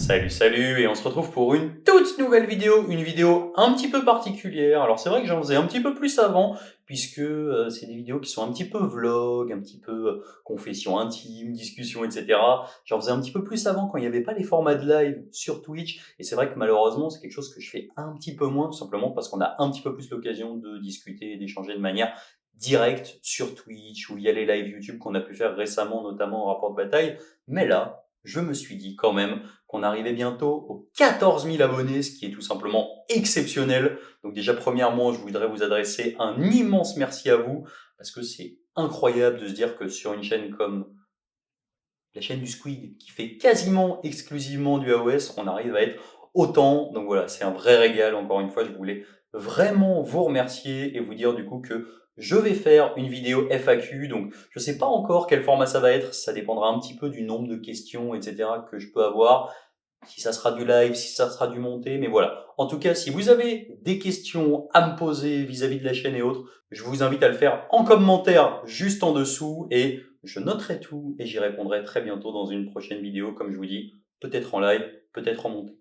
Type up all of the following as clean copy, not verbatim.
Salut, salut, et on se retrouve pour une toute nouvelle vidéo, une vidéo un petit peu particulière. Alors c'est vrai que j'en faisais un petit peu plus avant, puisque c'est des vidéos qui sont un petit peu vlog, un petit peu confession intime, discussion, etc. J'en faisais un petit peu plus avant quand il n'y avait pas les formats de live sur Twitch, et c'est vrai que malheureusement c'est quelque chose que je fais un petit peu moins, tout simplement parce qu'on a un petit peu plus l'occasion de discuter et d'échanger de manière directe sur Twitch ou via les lives YouTube qu'on a pu faire récemment, notamment en rapport de bataille. Mais là, je me suis dit quand même qu'on arrivait bientôt aux 14 000 abonnés, ce qui est tout simplement exceptionnel. Donc déjà, premièrement, je voudrais vous adresser un immense merci à vous, parce que c'est incroyable de se dire que sur une chaîne comme la chaîne du Squid, qui fait quasiment exclusivement du AOS, on arrive à être autant. Donc voilà, c'est un vrai régal. Encore une fois, je voulais vraiment vous remercier et vous dire du coup que je vais faire une vidéo FAQ. Donc je ne sais pas encore quel format ça va être. Ça dépendra un petit peu du nombre de questions, etc. que je peux avoir. Si ça sera du live, si ça sera du monté, mais voilà. En tout cas, si vous avez des questions à me poser vis-à-vis de la chaîne et autres, je vous invite à le faire en commentaire juste en dessous et je noterai tout et j'y répondrai très bientôt dans une prochaine vidéo, comme je vous dis, peut-être en live, peut-être en monté.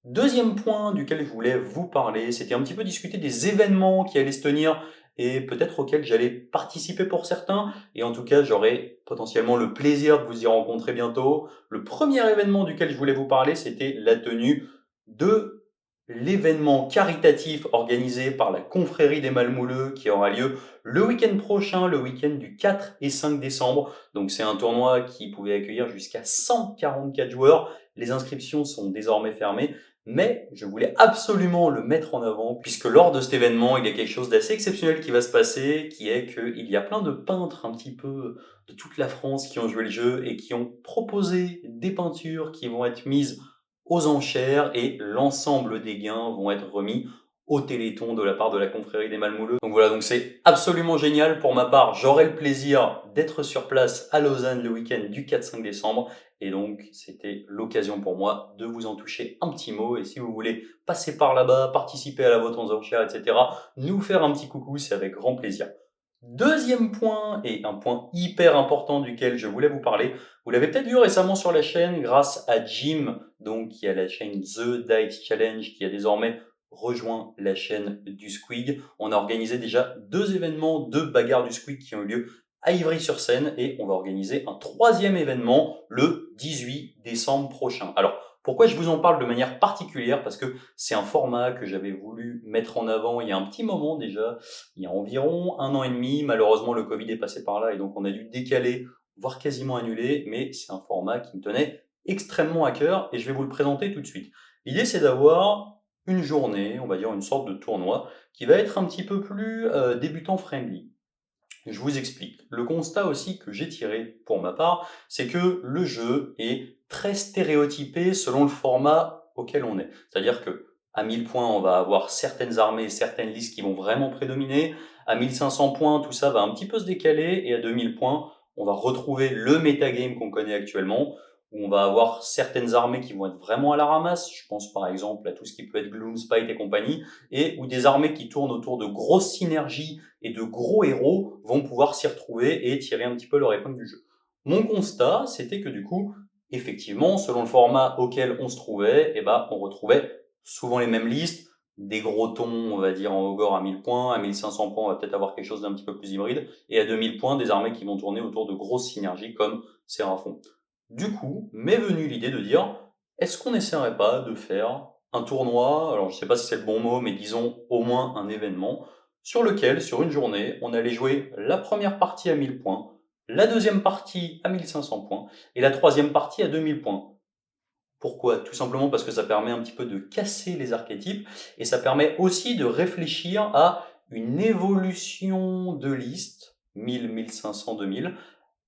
Deuxième point duquel je voulais vous parler, c'était un petit peu discuter des événements qui allaient se tenir et peut-être auxquels j'allais participer pour certains. Et en tout cas, j'aurai potentiellement le plaisir de vous y rencontrer bientôt. Le premier événement duquel je voulais vous parler, c'était la tenue de l'événement caritatif organisé par la Confrérie des Malmouleux qui aura lieu le week-end prochain, le week-end du 4 et 5 décembre. Donc c'est un tournoi qui pouvait accueillir jusqu'à 144 joueurs. Les inscriptions sont désormais fermées, mais je voulais absolument le mettre en avant puisque lors de cet événement, il y a quelque chose d'assez exceptionnel qui va se passer, qui est qu'il y a plein de peintres un petit peu de toute la France qui ont joué le jeu et qui ont proposé des peintures qui vont être mises aux enchères et l'ensemble des gains vont être remis au Téléthon de la part de la Confrérie des Malmouleux. Donc voilà, donc c'est absolument génial. Pour ma part, j'aurai le plaisir d'être sur place à Lausanne le week-end du 4-5 décembre. Et donc, c'était l'occasion pour moi de vous en toucher un petit mot. Et si vous voulez passer par là-bas, participer à la vente aux enchères, etc., nous faire un petit coucou, c'est avec grand plaisir. Deuxième point, et un point hyper important duquel je voulais vous parler, vous l'avez peut-être vu récemment sur la chaîne grâce à Jim, donc qui a la chaîne The Dice Challenge, qui a désormais rejoint la chaîne du Squig. On a organisé déjà 2 événements de bagarre du Squig qui ont eu lieu à Ivry-sur-Seine et on va organiser un 3e événement le 18 décembre prochain. Alors, pourquoi je vous en parle de manière particulière? Parce que c'est un format que j'avais voulu mettre en avant il y a un petit moment déjà, il y a environ 1 an et demi. Malheureusement, le Covid est passé par là et donc on a dû décaler, voire quasiment annuler, mais c'est un format qui me tenait extrêmement à cœur et je vais vous le présenter tout de suite. L'idée, c'est d'avoir une journée, on va dire une sorte de tournoi, qui va être un petit peu plus débutant friendly. Je vous explique. Le constat aussi que j'ai tiré pour ma part, c'est que le jeu est très stéréotypé selon le format auquel on est. C'est-à-dire que à 1000 points, on va avoir certaines armées, certaines listes qui vont vraiment prédominer. À 1500 points, tout ça va un petit peu se décaler. Et à 2000 points, on va retrouver le metagame qu'on connaît actuellement, où on va avoir certaines armées qui vont être vraiment à la ramasse. Je pense par exemple à tout ce qui peut être Gloomspite et compagnie, et ou des armées qui tournent autour de grosses synergies et de gros héros vont pouvoir s'y retrouver et tirer un petit peu leur épingle du jeu. Mon constat, c'était que du coup, effectivement, selon le format auquel on se trouvait, eh ben, on retrouvait souvent les mêmes listes, des gros tons, on va dire, en Ogre à 1000 points, à 1500 points, on va peut-être avoir quelque chose d'un petit peu plus hybride, et à 2000 points, des armées qui vont tourner autour de grosses synergies comme Seraphon. Du coup, m'est venue l'idée de dire, est-ce qu'on n'essaierait pas de faire un tournoi, alors je ne sais pas si c'est le bon mot, mais disons au moins un événement, sur lequel, sur une journée, on allait jouer la première partie à 1000 points, la deuxième partie à 1500 points et la troisième partie à 2000 points. Pourquoi? Tout simplement parce que ça permet un petit peu de casser les archétypes et ça permet aussi de réfléchir à une évolution de liste, 1000, 1500, 2000,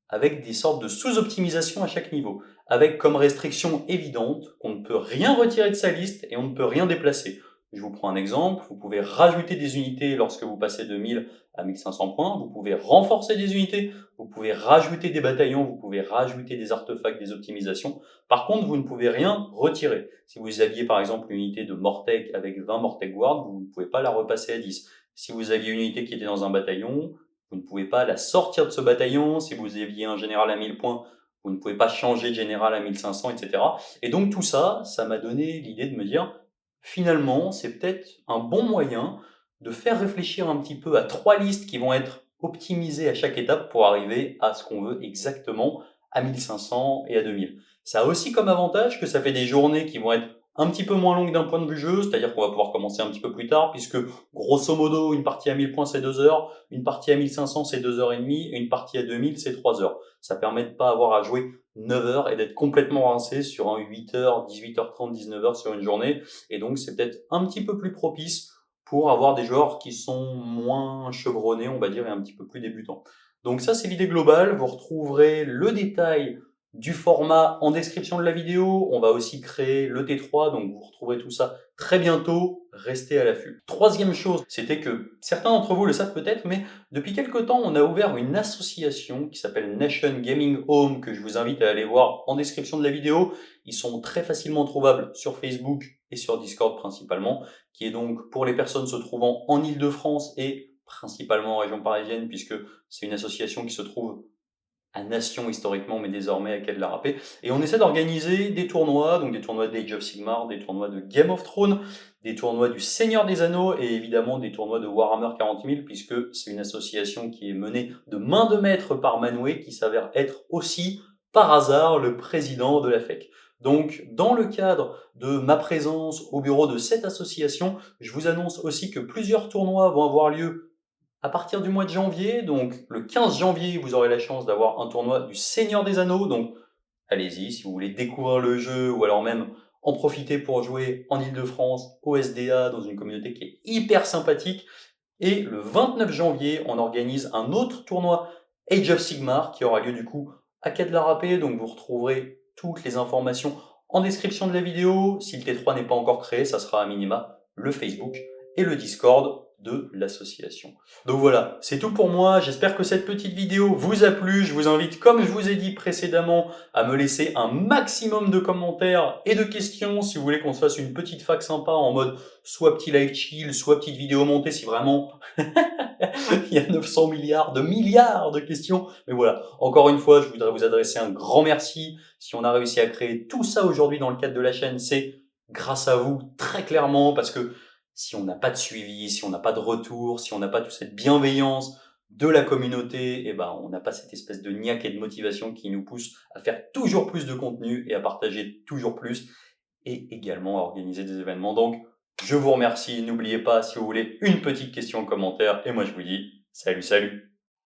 avec des sortes de sous-optimisations à chaque niveau, avec comme restriction évidente qu'on ne peut rien retirer de sa liste et on ne peut rien déplacer. Je vous prends un exemple, vous pouvez rajouter des unités lorsque vous passez de 1000 à 1500 points, vous pouvez renforcer des unités, vous pouvez rajouter des bataillons, vous pouvez rajouter des artefacts, des optimisations. Par contre, vous ne pouvez rien retirer. Si vous aviez par exemple une unité de Mortec avec 20 Mortec Guard, vous ne pouvez pas la repasser à 10. Si vous aviez une unité qui était dans un bataillon, vous ne pouvez pas la sortir de ce bataillon. Si vous aviez un général à 1000 points, Vous ne pouvez pas changer de général à 1500, etc. Et donc tout ça, ça m'a donné l'idée de me dire, finalement, c'est peut-être un bon moyen de faire réfléchir un petit peu à 3 listes qui vont être optimisées à chaque étape pour arriver à ce qu'on veut exactement à 1500 et à 2000. Ça a aussi comme avantage que ça fait des journées qui vont être un petit peu moins longues d'un point de vue jeu, c'est-à-dire qu'on va pouvoir commencer un petit peu plus tard, puisque grosso modo, une partie à 1000 points c'est 2 heures, une partie à 1500 c'est 2 heures et demie, et une partie à 2000 c'est 3 heures. Ça permet de pas avoir à jouer 9 heures et d'être complètement rincé sur un 8 heures, 18h30, 19 heures sur une journée. Et donc, c'est peut-être un petit peu plus propice pour avoir des joueurs qui sont moins chevronnés, on va dire, et un petit peu plus débutants. Donc ça, c'est l'idée globale. Vous retrouverez le détail du format en description de la vidéo. On va aussi créer le T3, donc vous retrouverez tout ça très bientôt. Restez à l'affût. Troisième chose, c'était que certains d'entre vous le savent peut-être, mais depuis quelque temps, on a ouvert une association qui s'appelle Nation Gaming Home, que je vous invite à aller voir en description de la vidéo. Ils sont très facilement trouvables sur Facebook et sur Discord principalement, qui est donc pour les personnes se trouvant en Île-de-France et principalement en région parisienne, puisque c'est une association qui se trouve à Nation historiquement, mais désormais à Quai de la Râpée. Et on essaie d'organiser des tournois, donc des tournois d'Age of Sigmar, des tournois de Game of Thrones, des tournois du Seigneur des Anneaux et évidemment des tournois de Warhammer 40 000, puisque c'est une association qui est menée de main de maître par Manwë, qui s'avère être aussi, par hasard, le président de la FEC. Donc, dans le cadre de ma présence au bureau de cette association, je vous annonce aussi que plusieurs tournois vont avoir lieu à partir du mois de janvier. Donc le 15 janvier, vous aurez la chance d'avoir un tournoi du Seigneur des Anneaux. Donc allez-y, si vous voulez découvrir le jeu ou alors même en profiter pour jouer en Île-de-France, au SDA, dans une communauté qui est hyper sympathique. Et le 29 janvier, on organise un autre tournoi Age of Sigmar qui aura lieu du coup à Quai de la Râpée. Donc vous retrouverez toutes les informations en description de la vidéo. Si le T3 n'est pas encore créé, ça sera à minima le Facebook et le Discord de l'association. Donc voilà, c'est tout pour moi. J'espère que cette petite vidéo vous a plu. Je vous invite, comme je vous ai dit précédemment, à me laisser un maximum de commentaires et de questions si vous voulez qu'on se fasse une petite fac sympa en mode soit petit live chill, soit petite vidéo montée si vraiment il y a 900 milliards de questions. Mais voilà, encore une fois, je voudrais vous adresser un grand merci. Si on a réussi à créer tout ça aujourd'hui dans le cadre de la chaîne, c'est grâce à vous, très clairement, parce que si on n'a pas de suivi, si on n'a pas de retour, si on n'a pas toute cette bienveillance de la communauté, eh ben, on n'a pas cette espèce de niaque et de motivation qui nous pousse à faire toujours plus de contenu et à partager toujours plus et également à organiser des événements. Donc, je vous remercie. N'oubliez pas, si vous voulez, une petite question en commentaire. Et moi, je vous dis salut, salut!